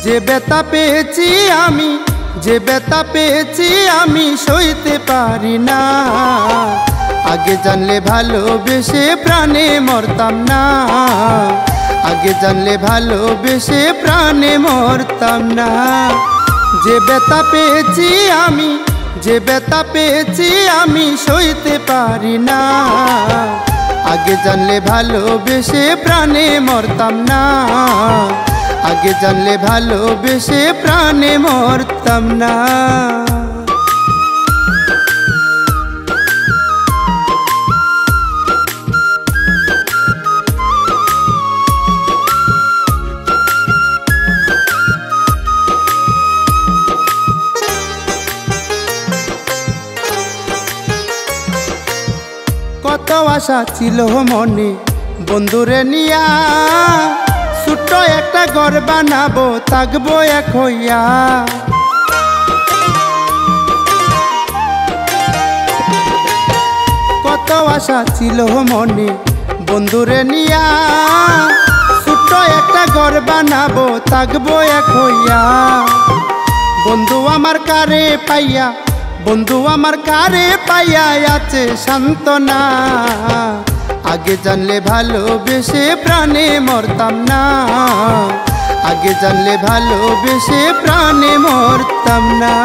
যে ব্যথা পেয়েছি আমি, যে ব্যথা পেয়েছি আমি সইতে পারি না। আগে জানলে ভালোবেসে প্রাণে মরতাম না, আগে জানলে ভালোবেসে প্রাণে মরতাম না। যে ব্যথা পেয়েছি আমি, যে ব্যথা পেয়েছি আমি সইতে পারি না। আগে জানলে ভালোবেসে প্রাণে মরতাম না, আগে জানলে ভালোবেসে প্রাণে মরতাম না। কত আশা ছিল মনে বন্ধুরে নিয়া, ছোট্ট একটা ঘর বানাবো থাকবো এক হইয়া। কত আশা ছিল মনে বন্ধুরে নিয়া, ছোট্ট একটা ঘর বানাবো থাকবো এক হইয়া। বন্ধু আমার কারে পাইয়া, বন্ধু আমার কারে পাইয়া আছে সান্ত্বনা। আগে জানলে ভালোবেসে প্রাণে মরতাম না, আগে জানলে ভালোবেসে প্রাণে মরতাম না।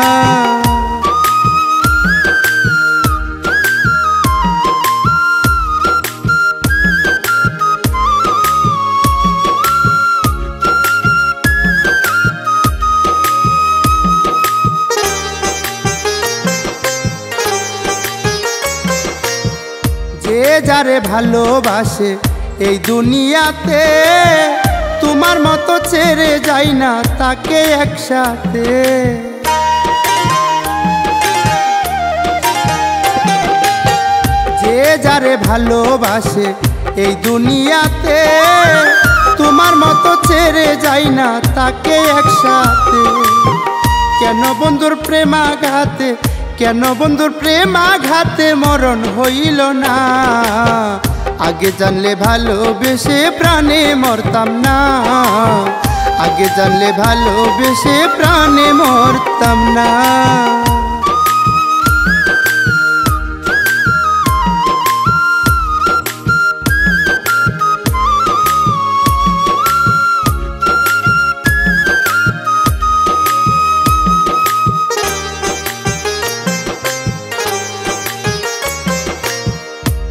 যে যারে ভালোবাসে এই দুনিয়াতে, তোমার মতো ছেড়ে যাই না তাকে একসাথে। যে যারে ভালোবাসে এই দুনিয়াতে, তোমার মতো ছেড়ে যাই না তাকে একসাথে। কেন বন্ধুর প্রেমাঘাতে, কেন বন্ধুর প্রেমাঘাতে মরণ হইল না। আগে জানলে ভালোবেসে প্রাণে মরতাম না, আগে জানলে ভালোবেসে প্রাণে মরতাম না।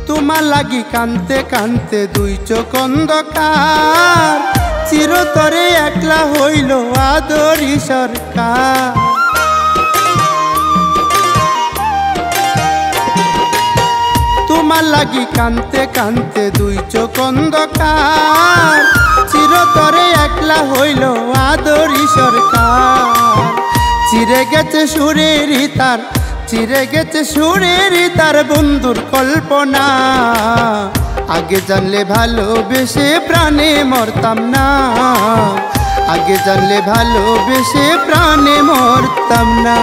তোমার লাগি কানতে কানতে দুই চোখ অন্ধকার, চিরতরে একলা হইল আদরি সরকার। তোমার লাগি কানতে কানতে দুই চোখ অন্ধকার, চিরতরে একলা হইল আদরি সরকার। চিরে গেছে সুরের তার, চিরে গেছে সুরের তার বন্ধুর কল্পনা। আগে জানলে ভালোবেসে প্রাণে মরতাম না, আগে জানলে ভালোবেসে প্রাণে মরতাম না।